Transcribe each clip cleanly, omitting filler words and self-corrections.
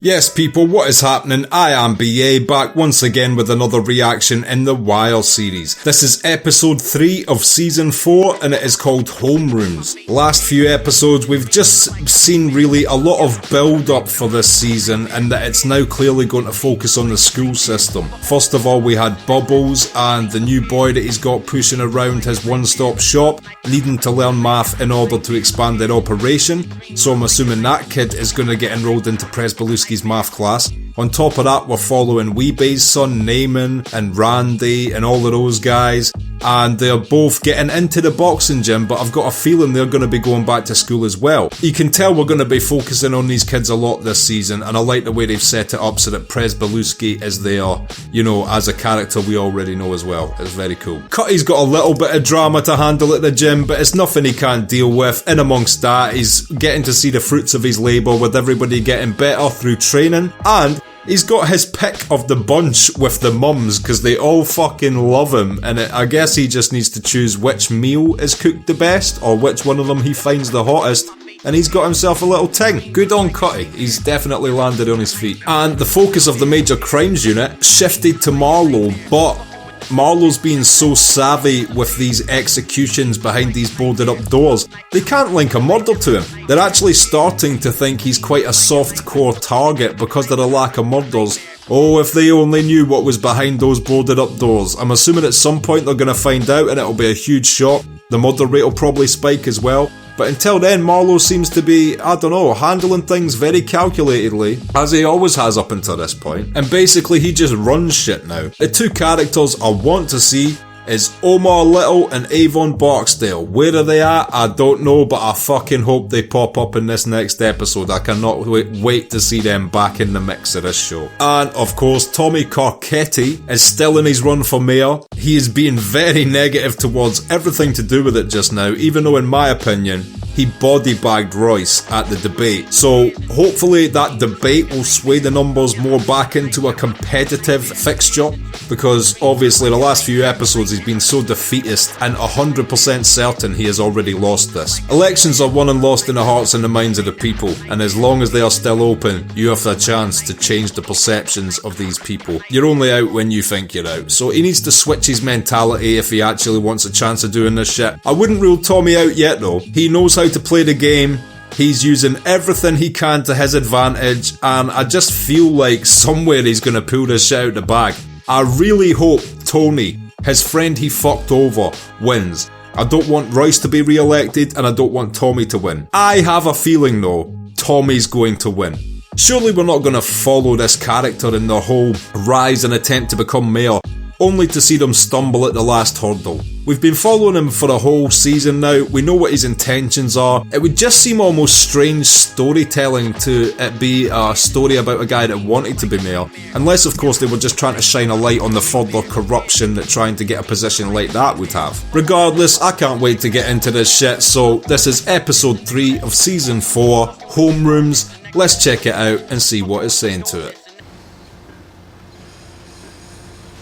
Yes people, what is happening? I am BA, back once again with another reaction in the Wire series. This is episode 3 of season 4 and it is called Homerooms. Last few episodes we've just seen really a lot of build up for this season and that it's now clearly going to focus on the school system. First of all we had Bubbles and the new boy that he's got pushing around his one-stop shop, needing to learn math in order to expand their operation. So I'm assuming that kid is going to get enrolled into Presbalewski's math class. On top of that, we're following Weebay's son Naaman and Randy and all of those guys, and they're both getting into the boxing gym, but I've got a feeling they're going to be going back to school as well. You can tell we're going to be focusing on these kids a lot this season, and I like the way they've set it up so that Presbalewski is there, you know, as a character we already know as well. It's very cool. Cutty's got a little bit of drama to handle at the gym, but it's nothing he can't deal with. In amongst that, he's getting to see the fruits of his labour with everybody getting better through training, and he's got his pick of the bunch with the mums because they all fucking love him, and I guess he just needs to choose which meal is cooked the best or which one of them he finds the hottest, and he's got himself a little ting. Good on Cutty, he's definitely landed on his feet. And the focus of the major crimes unit shifted to Marlowe, but Marlowe's being so savvy with these executions behind these boarded up doors, they can't link a murder to him. They're actually starting to think he's quite a soft-core target because of the lack of murders. Oh, if they only knew what was behind those boarded up doors. I'm assuming at some point they're going to find out and it'll be a huge shock. The murder rate will probably spike as well. But until then, Marlowe seems to be, I don't know, handling things very calculatedly, as he always has up until this point. And basically he just runs shit now. The two characters I want to see is Omar Little and Avon Barksdale. Where are they at? I don't know, but I fucking hope they pop up in this next episode. I cannot wait to see them back in the mix of this show. And of course, Tommy Carcetti is still in his run for mayor. He is being very negative towards everything to do with it just now, even though in my opinion, he body-bagged Royce at the debate. So hopefully that debate will sway the numbers more back into a competitive fixture, because obviously the last few episodes he's been so defeatist and 100% certain he has already lost this. Elections are won and lost in the hearts and the minds of the people, and as long as they are still open, you have the chance to change the perceptions of these people. You're only out when you think you're out, so he needs to switch his mentality if he actually wants a chance of doing this shit. I wouldn't rule Tommy out yet though. He knows how to play the game. He's using everything he can to his advantage, and I just feel like somewhere he's going to pull this shit out the bag. I really hope Tony, his friend he fucked over, wins. I don't want Royce to be re-elected and I don't want Tommy to win. I have a feeling though, Tommy's going to win. Surely we're not going to follow this character in their whole rise and attempt to become mayor, only to see them stumble at the last hurdle. We've been following him for a whole season now, we know what his intentions are. It would just seem almost strange storytelling to it be a story about a guy that wanted to be mayor, unless of course they were just trying to shine a light on the further corruption that trying to get a position like that would have. Regardless, I can't wait to get into this shit, so this is episode 3 of season 4, Homerooms. Let's check it out and see what it's saying to it.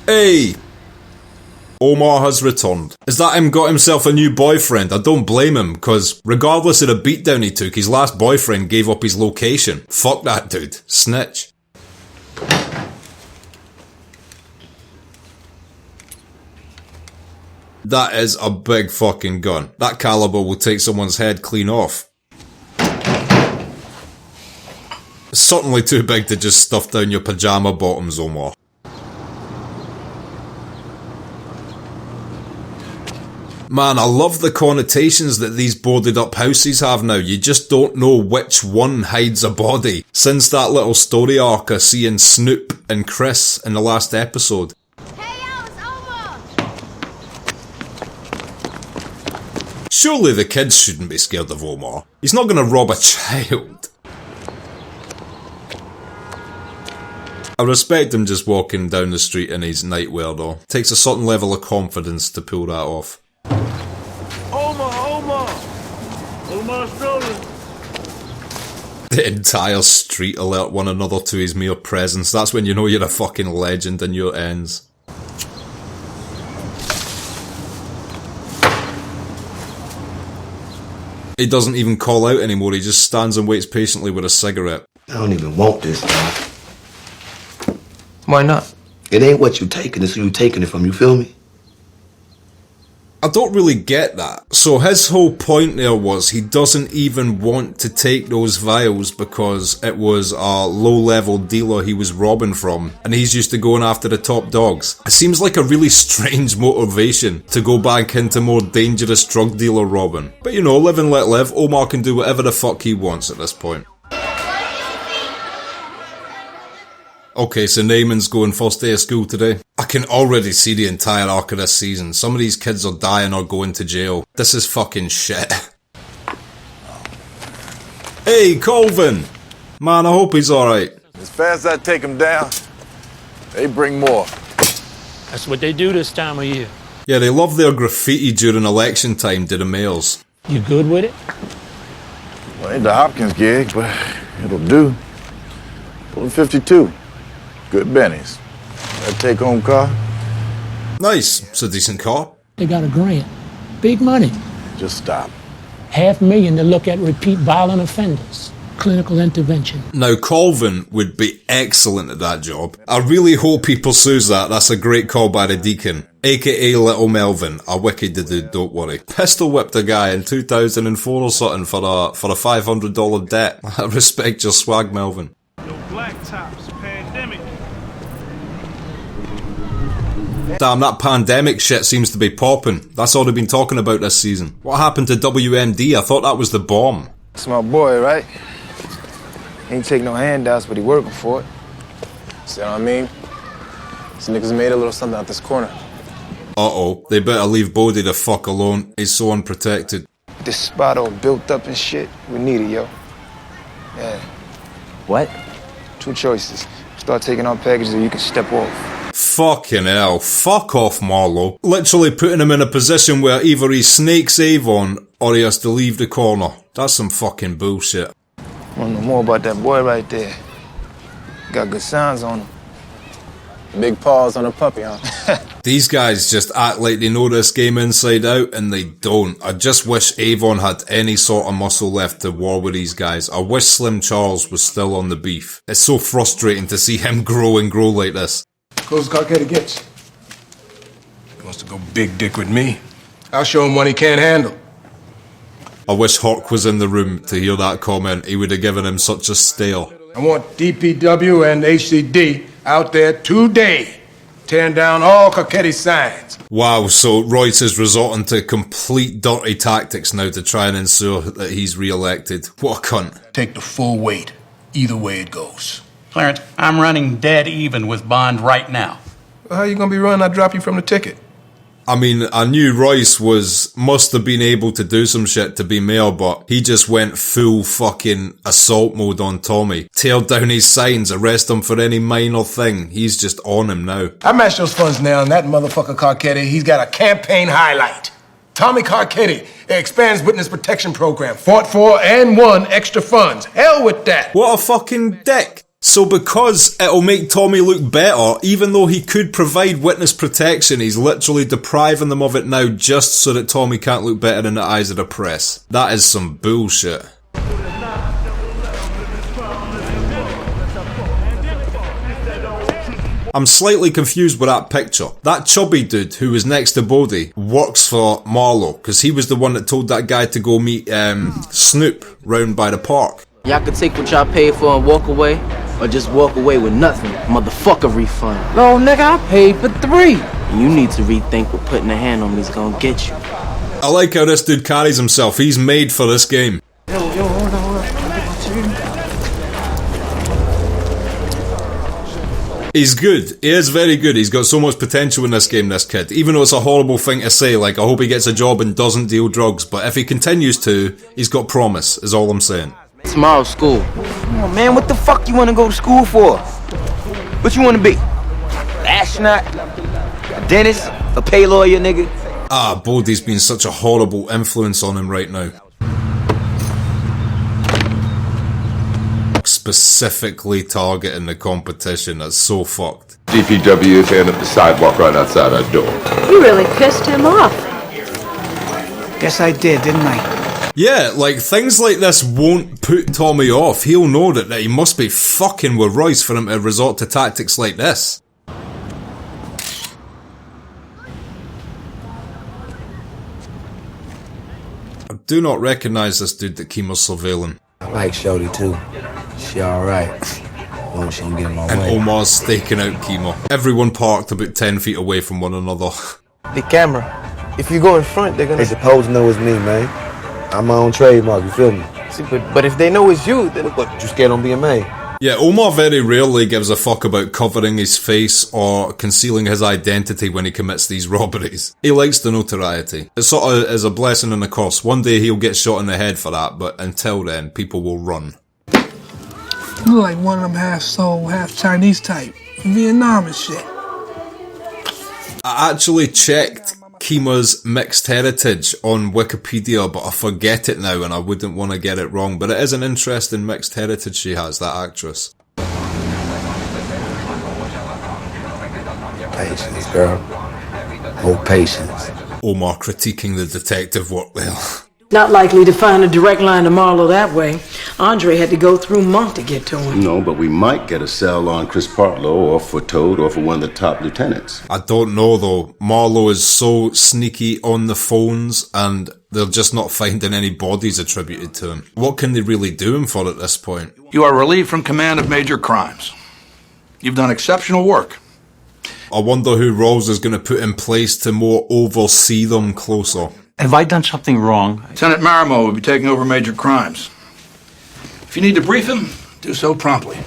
Hey! Omar has returned. Is that him got himself a new boyfriend? I don't blame him, because regardless of the beatdown he took, his last boyfriend gave up his location. Fuck that dude. Snitch. That is a big fucking gun. That caliber will take someone's head clean off. It's certainly too big to just stuff down your pajama bottoms, Omar. Man, I love the connotations that these boarded up houses have now. You just don't know which one hides a body. Since that little story arc of seeing Snoop and Chris in the last episode. Hey, yo, it's Omar! Surely the kids shouldn't be scared of Omar. He's not gonna rob a child. I respect him just walking down the street in his nightwear though. Takes a certain level of confidence to pull that off. Omar stolen. The entire street alert one another to his mere presence. That's when you know you're a fucking legend in your ends. He doesn't even call out anymore, he just stands and waits patiently with a cigarette. I don't even want this, man. Why not? It ain't what you taking, it's who you taking it from, you feel me? I don't really get that. So his whole point there was he doesn't even want to take those vials because it was a low-level dealer he was robbing from, and he's used to going after the top dogs. It seems like a really strange motivation to go back into more dangerous drug dealer robbing. But you know, live and let live. Omar can do whatever the fuck he wants at this point. Okay, so Naaman's going first day of school today. I can already see the entire arc of this season. Some of these kids are dying or going to jail. This is fucking shit. Hey, Colvin! Man, I hope he's alright. As fast as I take them down, they bring more. That's what they do this time of year. Yeah, they love their graffiti during election time to the mayors. You good with it? Well, ain't the Hopkins gig, but it'll do. Pulling 52. Good bennies. That take-home car? Nice. It's a decent car. They got a grant. Big money. Just stop. $500,000 to look at repeat violent offenders. Clinical intervention. Now, Colvin would be excellent at that job. I really hope he pursues that. That's a great call by the Deacon. AKA Little Melvin. A wicked dude, don't worry. Pistol whipped a guy in 2004 or something for a $500 debt. I respect your swag, Melvin. No black tops, pandemic. Damn, that pandemic shit seems to be popping. That's all they've been talking about this season. What happened to WMD? I thought that was the bomb. It's my boy, right? Ain't take no handouts, but he working for it. See what I mean? These niggas made a little something out this corner. Uh-oh, they better leave Bodie the fuck alone. He's so unprotected. This spot all built up and shit. We need it, yo. Yeah. What? Two choices. Start taking on packages or you can step off. Fucking hell. Fuck off, Marlowe. Literally putting him in a position where either he snakes Avon or he has to leave the corner. That's some fucking bullshit. Wanna know more about that boy right there? Got good signs on him. Big paws on a puppy, huh? These guys just act like they know this game inside out, and they don't. I just wish Avon had any sort of muscle left to war with these guys. I wish Slim Charles was still on the beef. It's so frustrating to see him grow and grow like this. Goes Carcetti gets. He wants to go big dick with me. I'll show him one he can't handle. I wish Hawk was in the room to hear that comment. He would have given him such a stare. I want DPW and HCD out there today, tearing down all Carcetti signs. Wow, so Royce is resorting to complete dirty tactics now to try and ensure that he's re-elected. What a cunt. Take the full weight, either way it goes. Clarence, I'm running dead even with Bond right now. Well, how you gonna be running? I drop you from the ticket. I mean, I knew Royce must have been able to do some shit to be mayor, but he just went full fucking assault mode on Tommy. Tear down his signs, arrest him for any minor thing. He's just on him now. I matched those funds now, and that motherfucker Carcetti, he's got a campaign highlight. Tommy Carcetti expands witness protection program. Fought for and won extra funds. Hell with that. What a fucking dick. So because it'll make Tommy look better, even though he could provide witness protection, he's literally depriving them of it now just so that Tommy can't look better in the eyes of the press. That is some bullshit. I'm slightly confused with that picture. That chubby dude who was next to Bodie works for Marlowe, because he was the one that told that guy to go meet Snoop round by the park. Y'all could take what y'all paid for and walk away, or just walk away with nothing. Motherfucker refund. No, nigga, I paid for 3. And you need to rethink what putting a hand on me's gonna get you. I like how this dude carries himself. He's made for this game. Yo, hold on. He's good. He is very good. He's got so much potential in this game, this kid. Even though it's a horrible thing to say, like, I hope he gets a job and doesn't deal drugs. But if he continues to, he's got promise, is all I'm saying. Tomorrow's school. Come on, man, what the fuck you wanna go to school for? What you wanna be? An astronaut? A dentist? A pay lawyer, nigga? Ah, Bodie's been such a horrible influence on him right now. Specifically targeting the competition. That's so fucked. DPW is handing up the sidewalk right outside our door. You really pissed him off. Guess I did, didn't I? Yeah, like, things like this won't put Tommy off. He'll know that he must be fucking with Royce for him to resort to tactics like this. I do not recognise this dude that Kimo's surveilling. I like Shorty too. She alright. Long as she don't get in my And way. Omar's staking out Kimo. Everyone parked about 10 feet away from one another. The camera. If you go in front, they're gonna... They supposed to know it's me, man. I'm my own trademark, you feel me? See, but if they know it's you, then... What, you scared on being made? Yeah, Omar very rarely gives a fuck about covering his face or concealing his identity when he commits these robberies. He likes the notoriety. It sort of is a blessing and a curse. One day he'll get shot in the head for that, but until then, people will run. You look like one of them half soul, half Chinese type. Vietnam and shit. I actually checked Kimo's mixed heritage on Wikipedia, but I forget it now and I wouldn't want to get it wrong. But it is an interesting mixed heritage she has, that actress. Patience, girl. More patience. Omar critiquing the detective work there. Not likely to find a direct line to Marlowe that way. Andre had to go through Monk to get to him. No, but we might get a cell on Chris Partlow or for Toad or for one of the top lieutenants. I don't know though. Marlowe is so sneaky on the phones and they're just not finding any bodies attributed to him. What can they really do him for at this point? You are relieved from command of major crimes. You've done exceptional work. I wonder who Rawls is going to put in place to more oversee them closer. Have I done something wrong? Lieutenant Marimo will be taking over major crimes. If you need to brief him, do so promptly.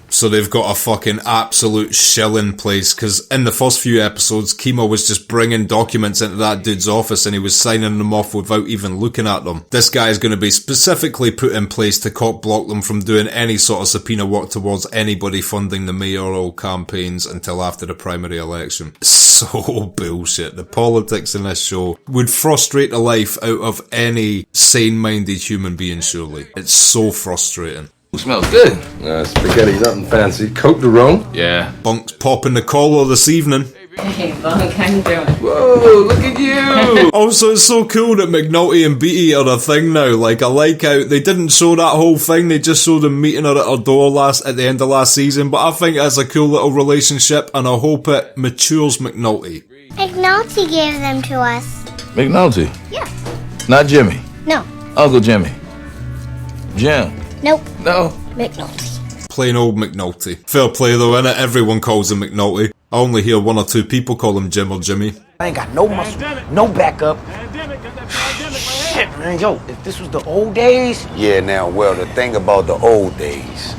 So they've got a fucking absolute shill in place, because in the first few episodes, Kimo was just bringing documents into that dude's office and he was signing them off without even looking at them. This guy is going to be specifically put in place to cock block them from doing any sort of subpoena work towards anybody funding the mayoral campaigns until after the primary election. So bullshit. The politics in this show would frustrate the life out of any sane-minded human being, surely. It's so frustrating. Smells good. Spaghetti, nothing fancy. Coke de Rome? Yeah. Bunk's popping the collar this evening. Hey, Bunk, how you doing? Whoa, look at you! Also, it's so cool that McNulty and Beatty are a thing now. Like, I like how they didn't show that whole thing, they just showed them meeting her at her door at the end of last season, but I think it's a cool little relationship, and I hope it matures McNulty. McNulty gave them to us. McNulty? Yeah. Not Jimmy. No. Uncle Jimmy. Jim. Nope. No. McNulty. Plain old McNulty. Fair play though, innit? Everyone calls him McNulty. I only hear one or two people call him Jim or Jimmy. I ain't got no muscle, no backup. Shit, man, yo, if this was the old days... Yeah, now, well, the thing about the old days,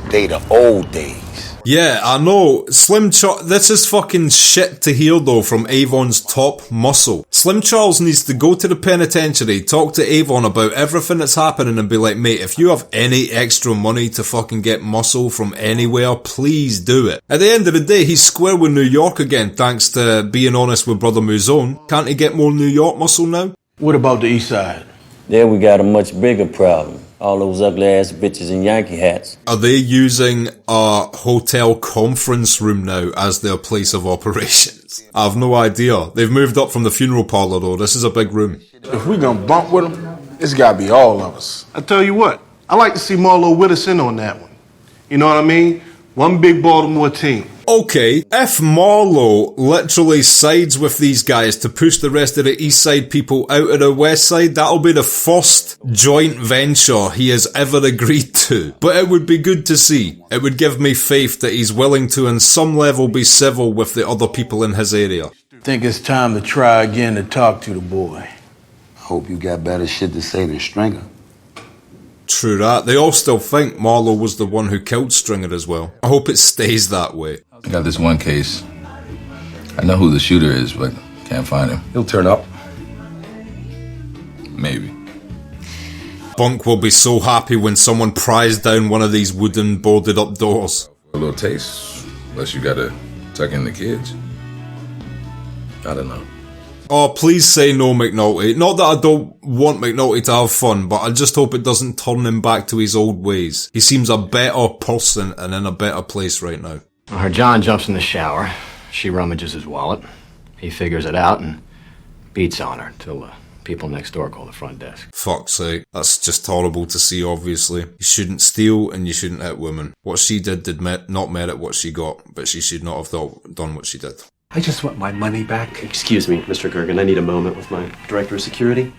they the old days. Yeah, I know. Slim Charles, this is fucking shit to hear though from Avon's top muscle. Slim Charles needs to go to the penitentiary, talk to Avon about everything that's happening and be like, mate, if you have any extra money to fucking get muscle from anywhere, please do it. At the end of the day, he's square with New York again, thanks to being honest with Brother Muzone. Can't he get more New York muscle now? What about the East Side? There we got a much bigger problem. All those ugly ass bitches in Yankee hats. Are they using a hotel conference room now as their place of operations? I have no idea. They've moved up from the funeral parlour though. This is a big room. If we gonna bump with them, it's gotta be all of us. I tell you what, I like to see Marlowe with us in on that one. You know what I mean? One big Baltimore team. Okay, if Marlowe literally sides with these guys to push the rest of the East Side people out of the West Side, that'll be the first joint venture he has ever agreed to. But it would be good to see. It would give me faith that he's willing to, on some level, be civil with the other people in his area. Think it's time to try again to talk to the boy. I hope you got better shit to say than Stringer. True that. They all still think Marlowe was the one who killed Stringer as well. I hope it stays that way. I got this one case. I know who the shooter is, but can't find him. He'll turn up. Maybe. Bunk will be so happy when someone pries down one of these wooden boarded up doors. A little taste, unless you gotta tuck in the kids. I don't know. Oh, please say no, McNulty. Not that I don't want McNulty to have fun, but I just hope it doesn't turn him back to his old ways. He seems a better person and in a better place right now. Her John jumps in the shower. She rummages his wallet. He figures it out and beats on her till People next door call the front desk. Fuck's sake. That's just horrible to see, obviously. You shouldn't steal and you shouldn't hit women. What she did not merit what she got, but she should not have done what she did. I just want my money back. Excuse me, Mr. Gergen, I need a moment with my director of security.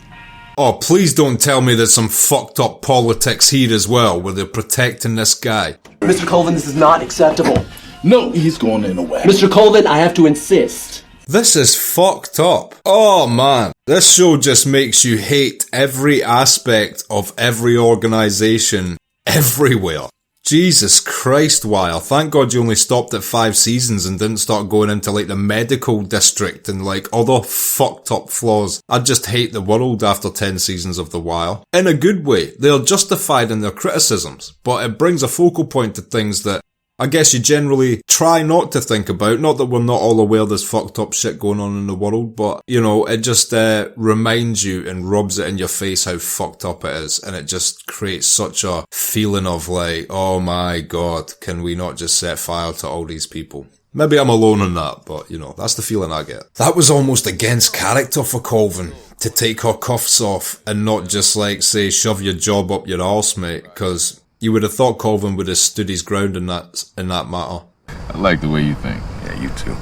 Oh, please don't tell me there's some fucked up politics here as well, where they're protecting this guy. Mr. Colvin, this is not acceptable. No, he's going in a way. Mr. Colvin, I have to insist. This is fucked up. Oh man, this show just makes you hate every aspect of every organisation everywhere. Jesus Christ, Wire. Thank God you only stopped at 5 seasons and didn't start going into like the medical district and like other fucked up flaws. I just hate the world after 10 seasons of The Wire. In a good way. They are justified in their criticisms, but it brings a focal point to things that I guess you generally try not to think about. Not that we're not all aware there's fucked up shit going on in the world, but, you know, it just reminds you and rubs it in your face how fucked up it is. And it just creates such a feeling of like, oh my God, can we not just set fire to all these people? Maybe I'm alone in that, but, you know, that's the feeling I get. That was almost against character for Colvin, to take her cuffs off and not just like say, shove your job up your arse, mate, because you would have thought Colvin would have stood his ground in that matter. I like the way you think. Yeah, you too.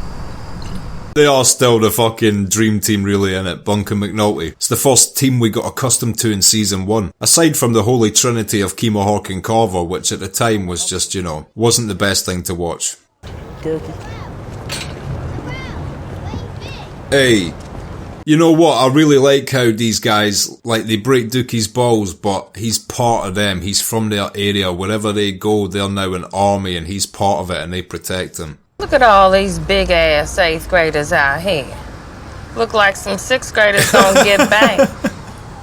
They are still the fucking dream team really, innit? Bunk and McNulty. It's the first team we got accustomed to in season 1. Aside from the holy trinity of Kemah, Hawk and Carver, which at the time was just, you know, wasn't the best thing to watch. Hey. You know what, I really like how these guys, like, they break Dookie's balls, but he's part of them, he's from their area, wherever they go, they're now an army, and he's part of it, and they protect him. Look at all these big-ass 8th graders out here. Look like some 6th graders gonna get banged.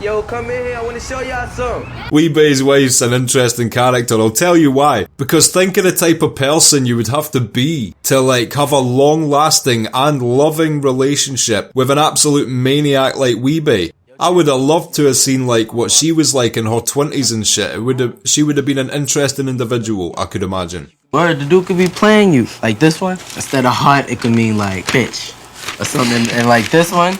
Yo, come in here, I wanna show y'all something. Weebay's wife's an interesting character, I'll tell you why. Because think of the type of person you would have to be to like have a long-lasting and loving relationship with an absolute maniac like Weebay. I would have loved to have seen like what she was like in her 20s and shit. She would have been an interesting individual, I could imagine. Word, the dude could be playing you. Like this one, instead of hot, it could mean like bitch. Or something, and like this one,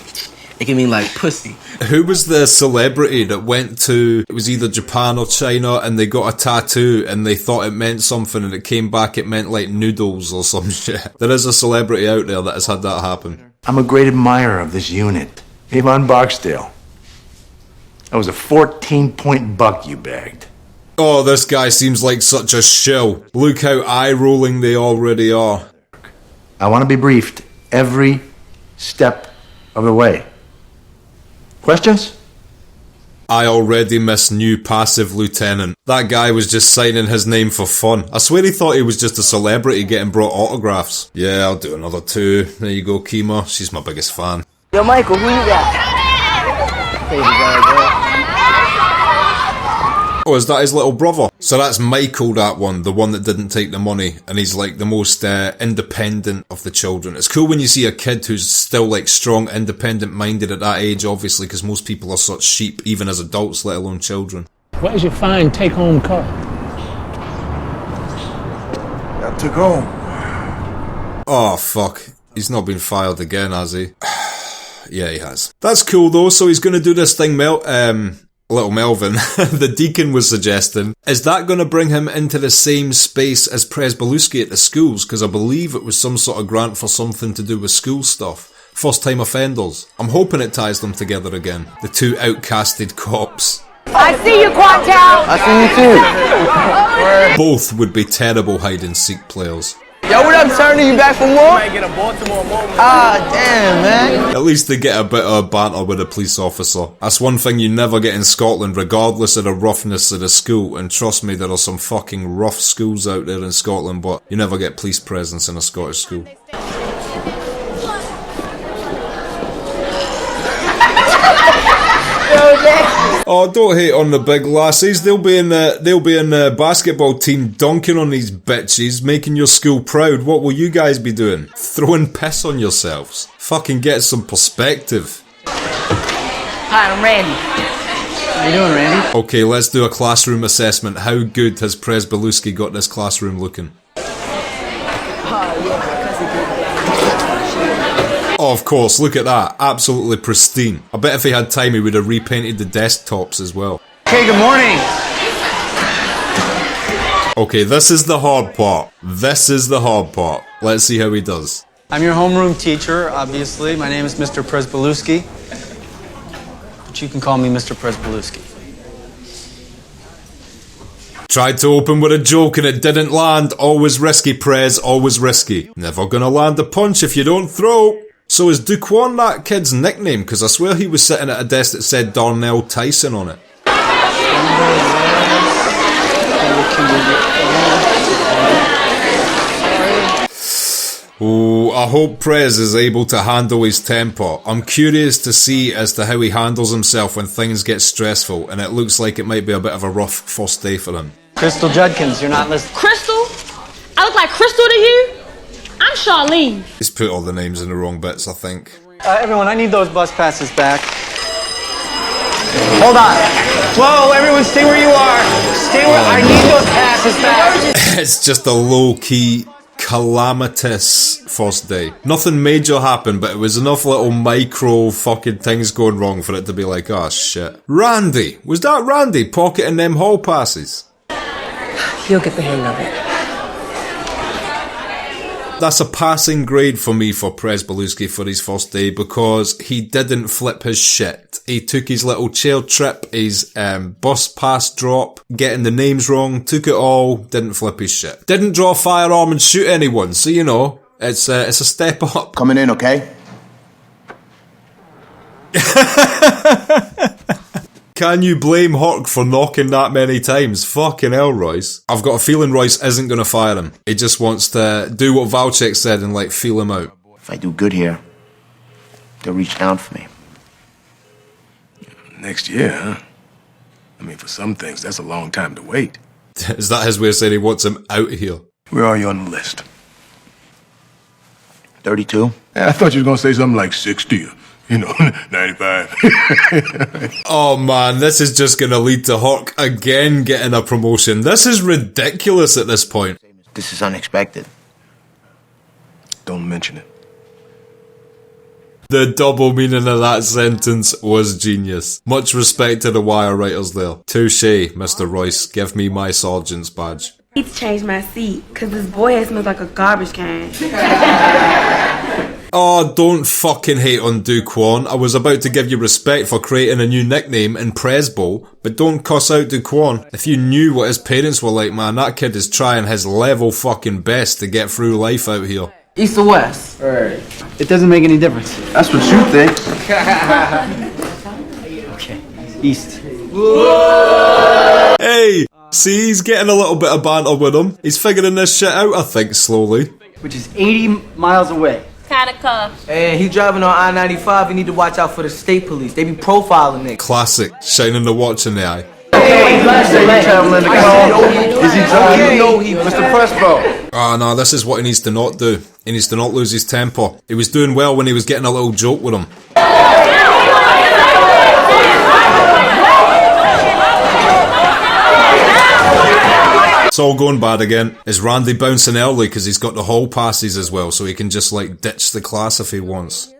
it can mean like pussy. Who was the celebrity that went to, it was either Japan or China, and they got a tattoo and they thought it meant something and it came back it meant like noodles or some shit? There is a celebrity out there that has had that happen. I'm a great admirer of this unit. Avon Barksdale. That was a 14-point buck you bagged. Oh, this guy seems like such a shill. Look how eye-rolling they already are. I want to be briefed every step of the way. Questions? I already miss new passive lieutenant. That guy was just signing his name for fun. I swear he thought he was just a celebrity getting brought autographs. Yeah, I'll do another 2. There you go, Kemah. She's my biggest fan. Yo, Michael, who you got? Oh, is that his little brother? So that's Michael, that one, the one that didn't take the money, and he's like the most independent of the children. It's cool when you see a kid who's still like strong, independent-minded at that age, obviously, because most people are such sheep, even as adults, let alone children. Where's your fine take-home car? I took home. Oh, fuck. He's not been fired again, has he? Yeah, he has. That's cool, though, so he's gonna do this thing, Little Melvin, the deacon was suggesting, is that going to bring him into the same space as Presbeluski at the schools? Because I believe it was some sort of grant for something to do with school stuff. First-time offenders. I'm hoping it ties them together again. The 2 outcasted cops. I see you, Quantel! I see you too. Both would be terrible hide-and-seek players. Yo, what up, Tony? You back from war? Ah, damn, man. At least they get a bit of banter with a police officer. That's one thing you never get in Scotland, regardless of the roughness of the school. And trust me, there are some fucking rough schools out there in Scotland, but you never get police presence in a Scottish school. Oh, don't hate on the big lassies. They'll be in the basketball team donking on these bitches, making your school proud. What will you guys be doing? Throwing piss on yourselves. Fucking get some perspective. Hi, I'm Randy. How you doing, Randy? Okay, let's do a classroom assessment. How good has Presbeluski got this classroom looking? Oh, of course, look at that. Absolutely pristine. I bet if he had time he would have repainted the desktops as well. Okay, good morning. Okay, this is the hard part. This is the hard part. Let's see how he does. I'm your homeroom teacher, obviously. My name is Mr. Presbalewski. But you can call me Mr. Presbalewski. Tried to open with a joke and it didn't land. Always risky, Prez, always risky. Never gonna land a punch if you don't throw. So is Duquan that kid's nickname? Because I swear he was sitting at a desk that said Darnell Tyson on it. Oh, I hope Prez is able to handle his temper. I'm curious to see as to how he handles himself when things get stressful, and it looks like it might be a bit of a rough first day for him. Crystal Judkins, you're not listening. Crystal? I look like Crystal to you? I'm Charlene. He's put all the names in the wrong bits, I think. Everyone, I need those bus passes back. Hold on. Whoa, everyone stay where you are. Stay where I need those passes back. It's just a low-key, calamitous first day. Nothing major happened, but it was enough little micro fucking things going wrong for it to be like, oh shit. Randy! Was that Randy pocketing them hall passes? You'll get the hang of it. That's a passing grade for me for Presbalewski for his first day because he didn't flip his shit. He took his little chair trip, his bus pass drop, getting the names wrong, took it all, didn't flip his shit. Didn't draw a firearm and shoot anyone, so you know, it's a step up. Coming in, okay? Can you blame Hawk for knocking that many times? Fucking hell, Royce. I've got a feeling Royce isn't going to fire him. He just wants to do what Valchek said and like feel him out. If I do good here, they'll reach down for me. Next year, huh? I mean, for some things, that's a long time to wait. Is that his way of saying he wants him out of here? Where are you on the list? 32? I thought you were going to say something like 60. You know, 95. Oh man, this is just gonna lead to Hawk again getting a promotion. This is ridiculous at this point. This is unexpected. Don't mention it. The double meaning of that sentence was genius. Much respect to the wire writers there. Touché, Mr. Royce. Give me my sergeant's badge. I need to change my seat, because this boy has smells like a garbage can. Oh, don't fucking hate on Duquan. I was about to give you respect for creating a new nickname in Presbo, but don't cuss out Duquan. If you knew what his parents were like, man, that kid is trying his level fucking best to get through life out here. East or west? Right. It doesn't make any difference. That's what you think. Okay, east. Hey, see, he's getting a little bit of banter with him. He's figuring this shit out, I think, slowly. Which is 80 miles away. Kinda cuff. Hey, he driving on I-95. You need to watch out for the state police. They be profiling niggas. Classic, shining the watch in the eye. Is he drunk? You know he Mr. Presbo. Ah, no, this is what he needs to not do. He needs to not lose his temper. He was doing well when he was getting a little joke with him. It's all going bad again. Is Randy bouncing early because he's got the hall passes as well, so he can just like ditch the class if he wants.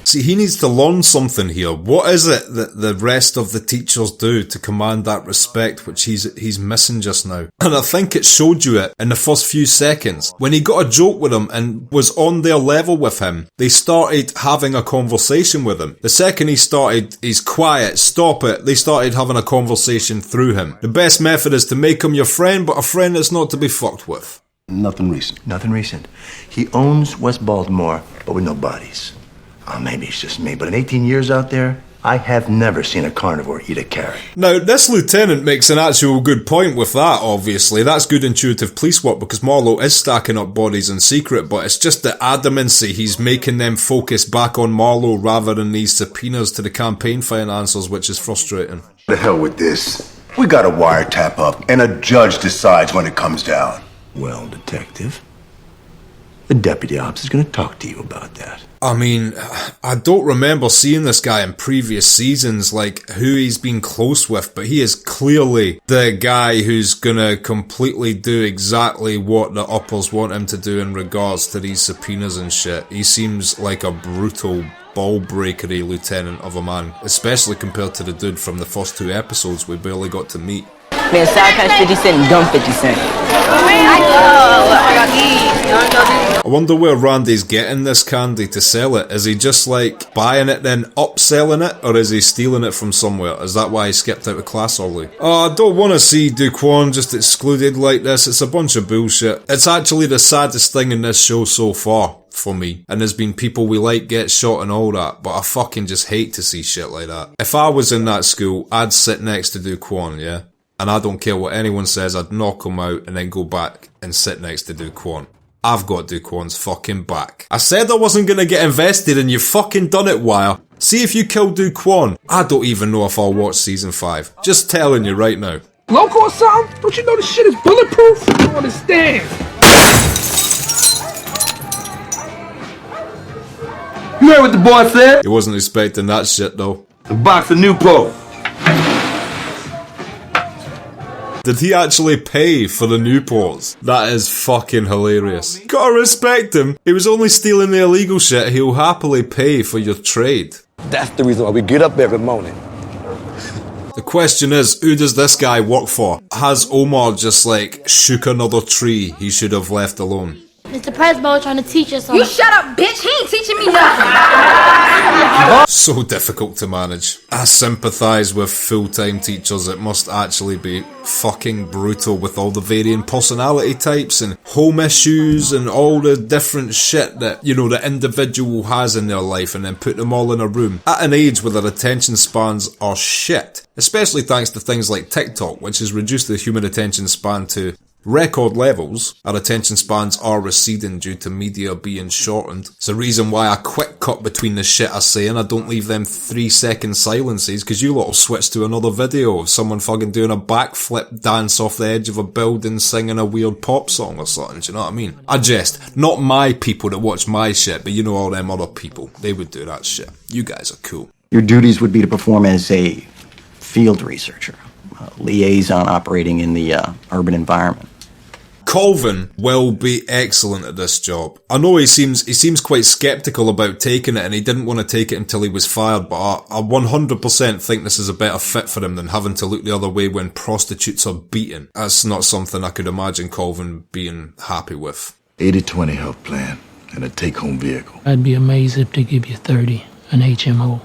See, he needs to learn something here. What is it that the rest of the teachers do to command that respect which he's missing just now? And I think it showed you it in the first few seconds. When he got a joke with him and was on their level with him, they started having a conversation with him. The second he started, he's quiet, stop it, they started having a conversation through him. The best method is to make him your friend, but a friend that's not to be fucked with. Nothing recent. Nothing recent. He owns West Baltimore, but with no bodies. Oh, maybe it's just me, but in 18 years out there, I have never seen a carnivore eat a carrot. Now, this lieutenant makes an actual good point with that, obviously. That's good intuitive police work because Marlowe is stacking up bodies in secret, but it's just the adamancy he's making them focus back on Marlowe rather than these subpoenas to the campaign financiers, which is frustrating. The hell with this. We got a wiretap up, and a judge decides when it comes down. Well, detective, the deputy ops is going to talk to you about that. I mean, I don't remember seeing this guy in previous seasons, like, who he's been close with, but he is clearly the guy who's gonna completely do exactly what the uppers want him to do in regards to these subpoenas and shit. He seems like a brutal, ball-breakery lieutenant of a man, especially compared to the dude from the first 2 episodes we barely got to meet. Man, side patch 50 cent and dumb 50 cent. I wonder where Randy's getting this candy to sell it. Is he just like buying it then upselling it, or is he stealing it from somewhere? Is that why he skipped out of class early? Oh, I don't want to see Duquan just excluded like this. It's a bunch of bullshit. It's actually the saddest thing in this show so far for me, and there's been people we like get shot and all that, but I fucking just hate to see shit like that. If I was in that school, I'd sit next to Duquan, yeah? And I don't care what anyone says, I'd knock him out and then go back and sit next to Duquan. I've got Duquan's fucking back. I said I wasn't gonna get invested and you fucking done it, Wire. See if you kill Duquan. I don't even know if I'll watch season 5. Just telling you right now. Loco or something? Don't you know this shit is bulletproof? I don't understand. You heard what the boy said? He wasn't expecting that shit though. A box of Newport. Did he actually pay for the Newports? That is fucking hilarious. Gotta respect him. He was only stealing the illegal shit. He'll happily pay for your trade. That's the reason why we get up every morning. The question is, who does this guy work for? Has Omar just like shook another tree he should have left alone? Mr. Presbo trying to teach us something. You shut up, bitch. He ain't teaching me nothing. So difficult to manage. I sympathise with full-time teachers. It must actually be fucking brutal with all the varying personality types and home issues and all the different shit that, you know, the individual has in their life, and then put them all in a room at an age where their attention spans are shit. Especially thanks to things like TikTok, which has reduced the human attention span to record levels. Our attention spans are receding due to media being shortened. It's the reason why I quick cut between the shit I say and I don't leave them 3-second silences, because you lot will switch to another video of someone fucking doing a backflip dance off the edge of a building singing a weird pop song or something, do you know what I mean? I jest. Not my people that watch my shit, but you know all them other people. They would do that shit. You guys are cool. Your duties would be to perform as a field researcher, liaison operating in the urban environment. Colvin will be excellent at this job. I know he seems quite sceptical about taking it, and he didn't want to take it until he was fired, but I 100% think this is a better fit for him than having to look the other way when prostitutes are beaten. That's not something I could imagine Colvin being happy with. 80-20 health plan and a take-home vehicle. I'd be amazed if they give you 30, an HMO,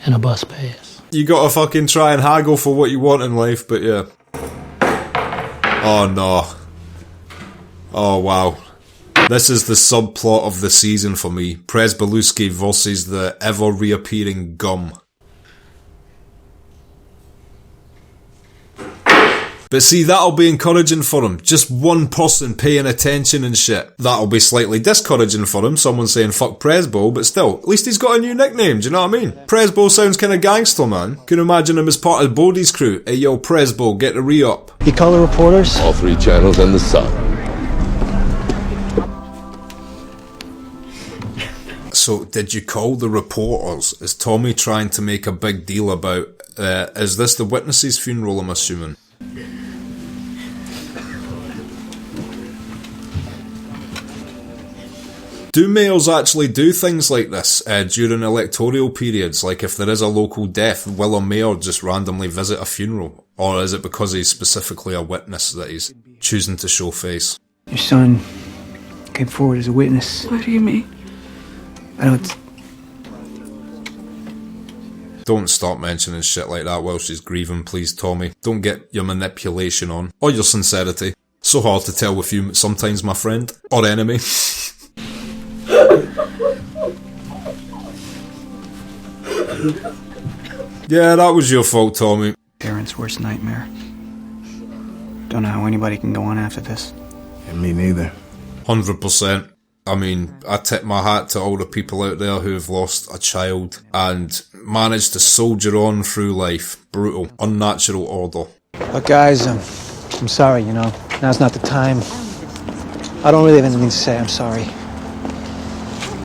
and a bus pass. You gotta fucking try and haggle for what you want in life, but yeah. Oh no. Oh wow. This is the subplot of the season for me. Presbeluski versus the ever-reappearing Gum. But see, that'll be encouraging for him. Just one person paying attention and shit. That'll be slightly discouraging for him, someone saying fuck Presbo, but still, at least he's got a new nickname, do you know what I mean? Presbo sounds kinda gangster, man. Can you imagine him as part of Bodie's crew? Hey yo, Presbo, get the re-up. You call the reporters? All 3 channels and the Sun. So, did you call the reporters? Is Tommy trying to make a big deal about, is this the witness's funeral, I'm assuming? Do mayors actually do things like this during electoral periods? Like if there is a local death, will a mayor just randomly visit a funeral? Or is it because he's specifically a witness that he's choosing to show face? Your son came forward as a witness. What do you mean? Don't start mentioning shit like that while she's grieving, please, Tommy. Don't get your manipulation on. Or your sincerity. So hard to tell with you sometimes, my friend. Or enemy. Yeah, that was your fault, Tommy. Parents' worst nightmare. Don't know how anybody can go on after this. And me neither. 100%. I mean, I tip my hat to all the people out there who have lost a child and managed to soldier on through life. Brutal. Unnatural order. Look, guys, I'm sorry, you know. Now's not the time. I don't really have anything to say. I'm sorry.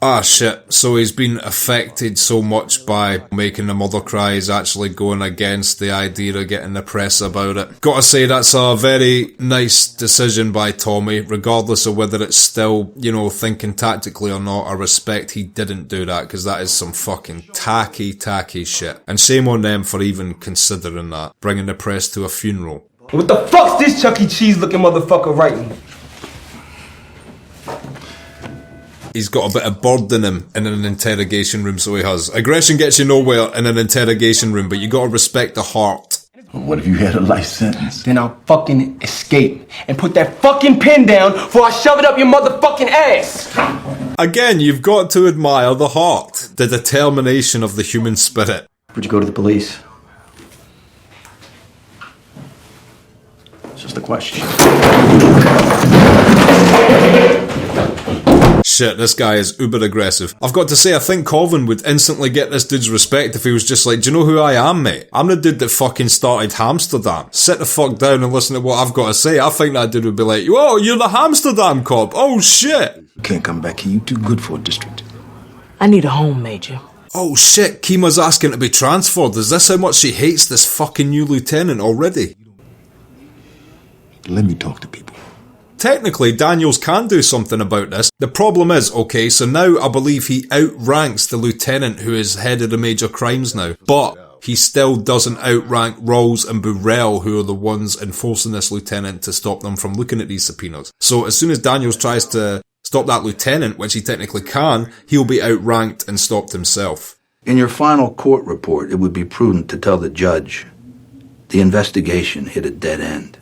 Ah shit, so he's been affected so much by making the mother cry, he's actually going against the idea of getting the press about it. Gotta say, that's a very nice decision by Tommy, regardless of whether it's still, you know, thinking tactically or not. I respect he didn't do that, because that is some fucking tacky shit. And shame on them for even considering that, bringing the press to a funeral. What the fuck's this Chuck E. Cheese looking motherfucker writing? He's got a bit of bird in him in an interrogation room, so he has. Aggression gets you nowhere in an interrogation room, but you gotta respect the heart. What if you had a life sentence? Then I'll fucking escape and put that fucking pen down before I shove it up your motherfucking ass! Again, you've got to admire the heart, the determination of the human spirit. Would you go to the police? It's just a question. Shit, this guy is uber aggressive. I've got to say, I think Colvin would instantly get this dude's respect if he was just like, do you know who I am, mate? I'm the dude that fucking started Hamsterdam. Sit the fuck down and listen to what I've got to say. I think that dude would be like, whoa, you're the Hamsterdam cop. Oh shit. You can't come back here. You too good for a district. I need a home, Major. Oh shit, Kima's asking to be transferred. Is this how much she hates this fucking new lieutenant already? Let me talk to people. Technically, Daniels can do something about this. The problem is, okay, so now I believe he outranks the lieutenant who is head of the major crimes now, but he still doesn't outrank Rawls and Burrell, who are the ones enforcing this lieutenant to stop them from looking at these subpoenas. So as soon as Daniels tries to stop that lieutenant, which he technically can, he'll be outranked and stopped himself. In your final court report, it would be prudent to tell the judge the investigation hit a dead end.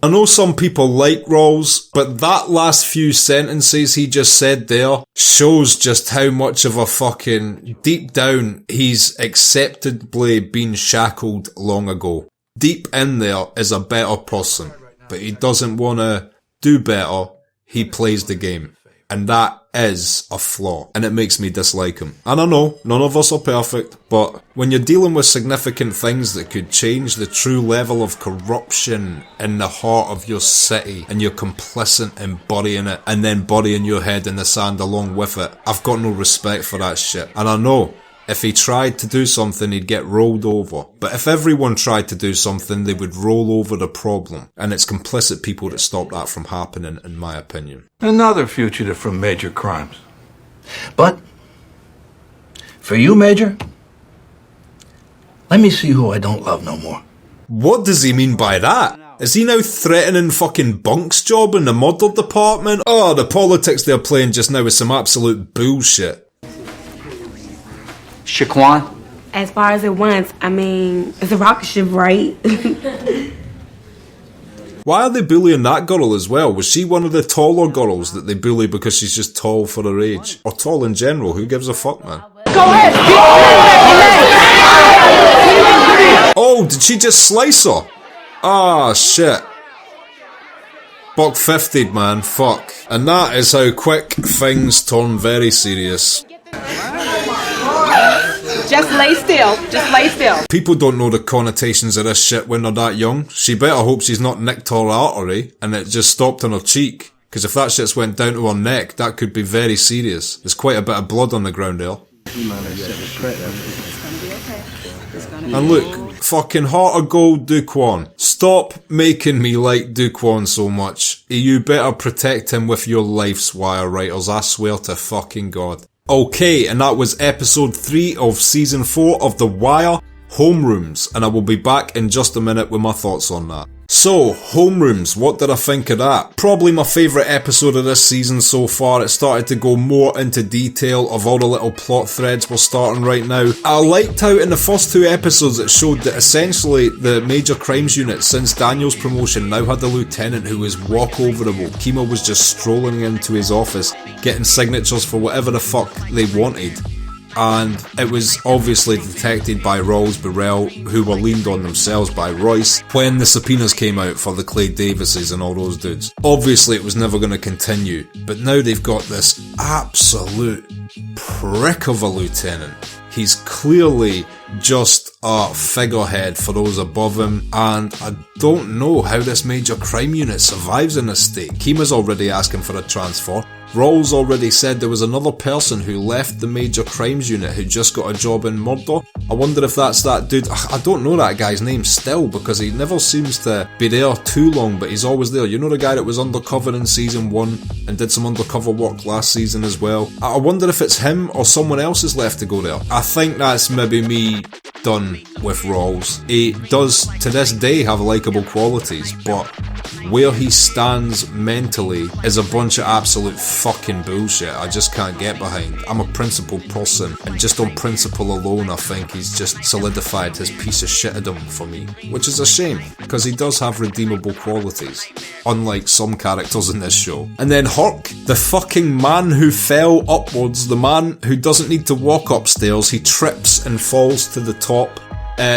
I know some people like Rawls, but that last few sentences he just said there shows just how much of a fucking, deep down, he's acceptably been shackled long ago. Deep in there is a better person, but he doesn't want to do better, he plays the game. And that is a flaw, and it makes me dislike him. And I know, none of us are perfect, but when you're dealing with significant things that could change the true level of corruption in the heart of your city, and you're complicit in burying it, and then burying your head in the sand along with it, I've got no respect for that shit. And I know, if he tried to do something, he'd get rolled over. But if everyone tried to do something, they would roll over the problem. And it's complicit people that stop that from happening, in my opinion. Another fugitive from major crimes. But, for you, Major, let me see who I don't love no more. What does he mean by that? Is he now threatening fucking Bunk's job in the murder department? Oh, the politics they're playing just now is some absolute bullshit. Shaquan? As far as it wants, I mean, it's a rocket ship, right? Why are they bullying that girl as well? Was she one of the taller girls that they bully because she's just tall for her age? Or tall in general, who gives a fuck, man? Go ahead! Oh, did she just slice her? Ah, shit. Buck 50'd, man, fuck. And that is how quick things turn very serious. Just lay still. Just lay still. People don't know the connotations of this shit when they're that young. She better hope she's not nicked her artery and it just stopped on her cheek. Because if that shit's went down to her neck, that could be very serious. There's quite a bit of blood on the ground there. And look, fucking heart of gold Duquan. Stop making me like Duquan so much. You better protect him with your life's wire, writers. I swear to fucking God. Okay, and that was episode 3 of season 4 of The Wire, Homerooms, and I will be back in just a minute with my thoughts on that. So, Homerooms, what did I think of that? Probably my favourite episode of this season so far. It started to go more into detail of all the little plot threads we're starting right now. I liked how in the first 2 episodes it showed that essentially the major crimes unit since Daniel's promotion now had a lieutenant who was walkoverable. Kima was just strolling into his office, getting signatures for whatever the fuck they wanted. And it was obviously detected by Rawls Burrell, who were leaned on themselves by Royce, when the subpoenas came out for the Clay Davises and all those dudes. Obviously it was never going to continue, but now they've got this absolute prick of a lieutenant. He's clearly just a figurehead for those above him, and I don't know how this major crime unit survives in this state. Kima's already asking for a transfer. Rawls already said there was another person who left the major crimes unit who just got a job in murder. I wonder if that's that dude. I don't know that guy's name still because he never seems to be there too long, but he's always there. You know the guy that was undercover in season 1 and did some undercover work last season as well? I wonder if it's him or someone else is left to go there. I think that's maybe me done with Rawls. He does to this day have likeable qualities, but where he stands mentally is a bunch of absolute fucking bullshit I just can't get behind. I'm a principled person, and just on principle alone I think he's just solidified his piece of shitdom for me, which is a shame, because he does have redeemable qualities, unlike some characters in this show. And then Herc, the fucking man who fell upwards, the man who doesn't need to walk upstairs, he trips and falls to the top,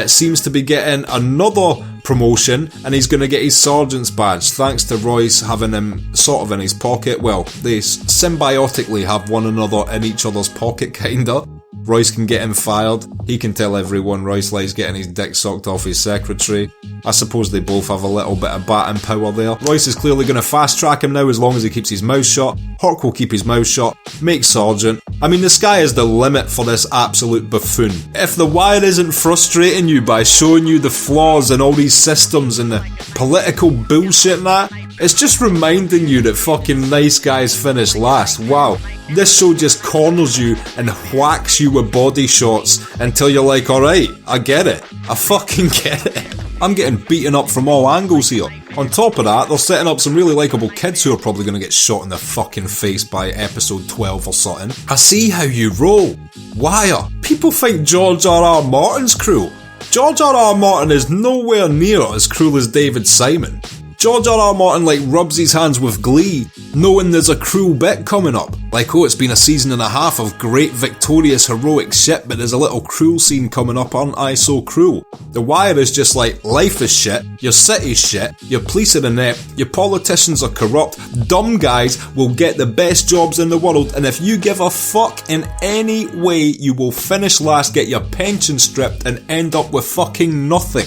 seems to be getting another promotion, and he's going to get his sergeant's badge thanks to Royce having him sort of in his pocket. Well, they symbiotically have one another in each other's pocket, kinda. Royce can get him fired. He can tell everyone Royce likes getting his dick sucked off his secretary. I suppose they both have a little bit of batting power there. Royce is clearly going to fast track him now as long as he keeps his mouth shut. Herc will keep his mouth shut. Make sergeant. I mean, the sky is the limit for this absolute buffoon. If The Wire isn't frustrating you by showing you the flaws in all these systems and the political bullshit and that, it's just reminding you that fucking nice guys finish last. Wow. This show just corners you and whacks you with body shots until you're like, alright, I get it. I fucking get it. I'm getting beaten up from all angles here. On top of that, they're setting up some really likeable kids who are probably going to get shot in the fucking face by episode 12 or something. I see how you roll. Wire. People think George R.R. Martin's cruel. George R.R. Martin is nowhere near as cruel as David Simon. George R.R. Martin rubs his hands with glee, knowing there's a cruel bit coming up. Like, oh, it's been a season and a half of great, victorious, heroic shit, but there's a little cruel scene coming up, aren't I so cruel? The Wire is just like, life is shit, your city's shit, your police are inept, your politicians are corrupt, dumb guys will get the best jobs in the world, and if you give a fuck in any way, you will finish last, get your pension stripped, and end up with fucking nothing.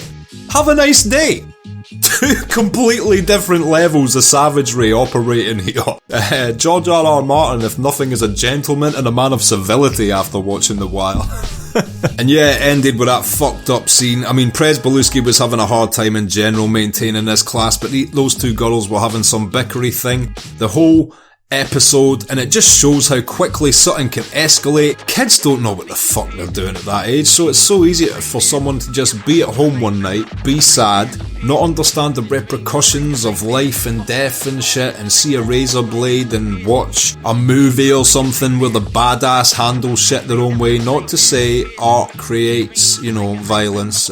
Have a nice day! Two completely different levels of savagery operating here. George R.R. Martin, if nothing, is a gentleman and a man of civility after watching The Wire. And yeah, it ended with that fucked up scene. I mean, Prez Belusky was having a hard time in general maintaining this class, but those two girls were having some bickery thing. The whole episode, and it just shows how quickly something can escalate. Kids don't know what the fuck they're doing at that age, so it's so easy for someone to just be at home one night, be sad, not understand the repercussions of life and death and shit, and see a razor blade and watch a movie or something where the badass handle shit their own way. Not to say art creates, violence.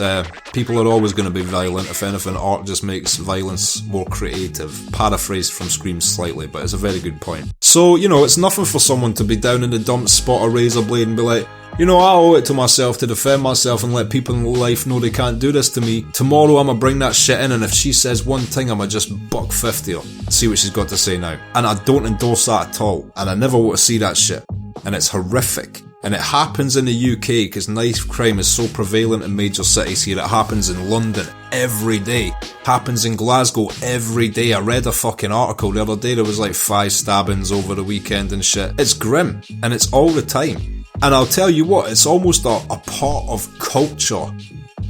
People are always going to be violent. If anything, art just makes violence more creative. Paraphrased from Scream slightly, but it's a very good point. So, it's nothing for someone to be down in the dumps, spot a razor blade and be like, I owe it to myself to defend myself and let people in life know they can't do this to me. Tomorrow I'ma bring that shit in, and if she says one thing, I'ma just buck 50 her. See what she's got to say now. And I don't endorse that at all. And I never want to see that shit. And it's horrific. And it happens in the UK because knife crime is so prevalent in major cities here. It happens in London every day. Happens in Glasgow every day. I read a fucking article the other day. There was 5 stabbings over the weekend and shit. It's grim. And it's all the time. And I'll tell you what, it's almost a part of culture.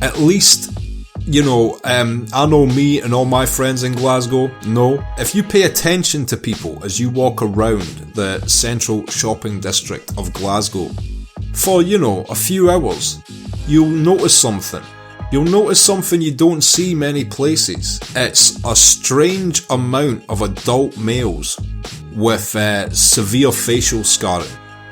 At least, I know me and all my friends in Glasgow know. If you pay attention to people as you walk around the central shopping district of Glasgow for, a few hours, you'll notice something. You'll notice something you don't see many places. It's a strange amount of adult males with severe facial scarring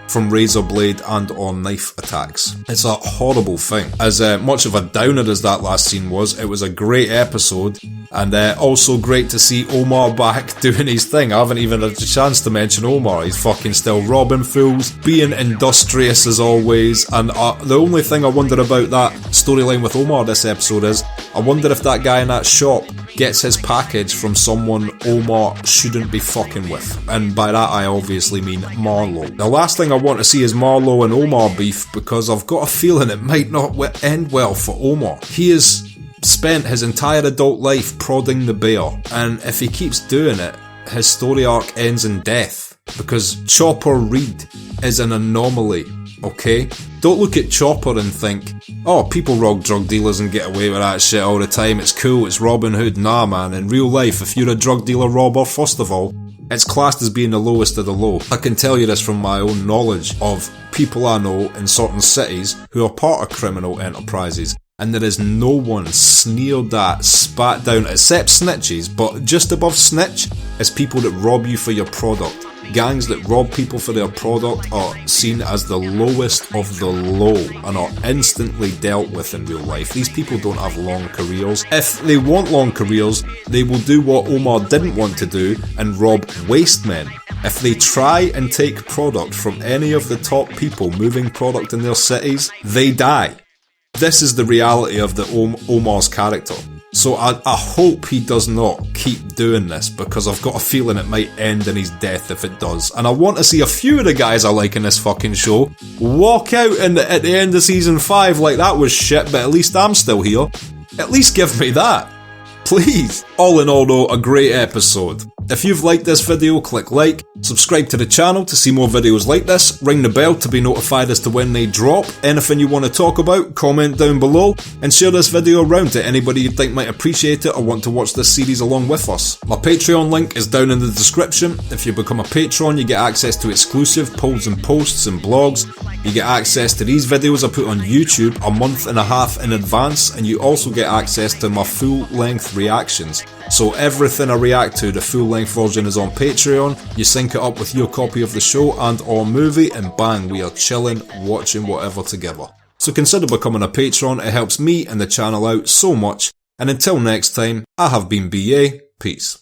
from razor blade and or knife attacks. It's a horrible thing. As much of a downer as that last scene was, it was a great episode, and also great to see Omar back doing his thing. I haven't even had a chance to mention Omar. He's fucking still robbing fools, being industrious as always, and the only thing I wonder about that storyline with Omar this episode is, I wonder if that guy in that shop gets his package from someone Omar shouldn't be fucking with. And by that I obviously mean Marlowe. The last thing I want to see is Marlowe and Omar beef, because I've got a feeling it might not end well for Omar. He has spent his entire adult life prodding the bear, and if he keeps doing it, his story arc ends in death. because Chopper Reed is an anomaly, okay? Don't look at Chopper and think, oh, people rob drug dealers and get away with that shit all the time, it's cool, it's Robin Hood. Nah man, in real life, if you're a drug dealer robber, first of all, it's classed as being the lowest of the low. I can tell you this from my own knowledge of people I know in certain cities who are part of criminal enterprises, and there is no one sneered at, spat down, except snitches, but just above snitch is people that rob you for your product. Gangs that rob people for their product are seen as the lowest of the low and are instantly dealt with in real life. These people don't have long careers. If they want long careers, they will do what Omar didn't want to do and rob waste men. If they try and take product from any of the top people moving product in their cities, they die. This is the reality of the Omar's character. So I hope he does not keep doing this, because I've got a feeling it might end in his death if it does. And I want to see a few of the guys I like in this fucking show walk out at the end of season 5 like that was shit, but at least I'm still here. At least give me that. Please. All in all though, a great episode. If you've liked this video, click like, subscribe to the channel to see more videos like this, ring the bell to be notified as to when they drop, anything you want to talk about, comment down below, and share this video around to anybody you think might appreciate it or want to watch this series along with us. My Patreon link is down in the description. If you become a patron, you get access to exclusive polls and posts and blogs. You get access to these videos I put on YouTube a month and a half in advance, and you also get access to my full-length reactions. So everything I react to, the full-length version is on Patreon. You sync it up with your copy of the show and or movie, and bang, we are chilling, watching whatever together. So consider becoming a patron, it helps me and the channel out so much. And until next time, I have been BA, peace.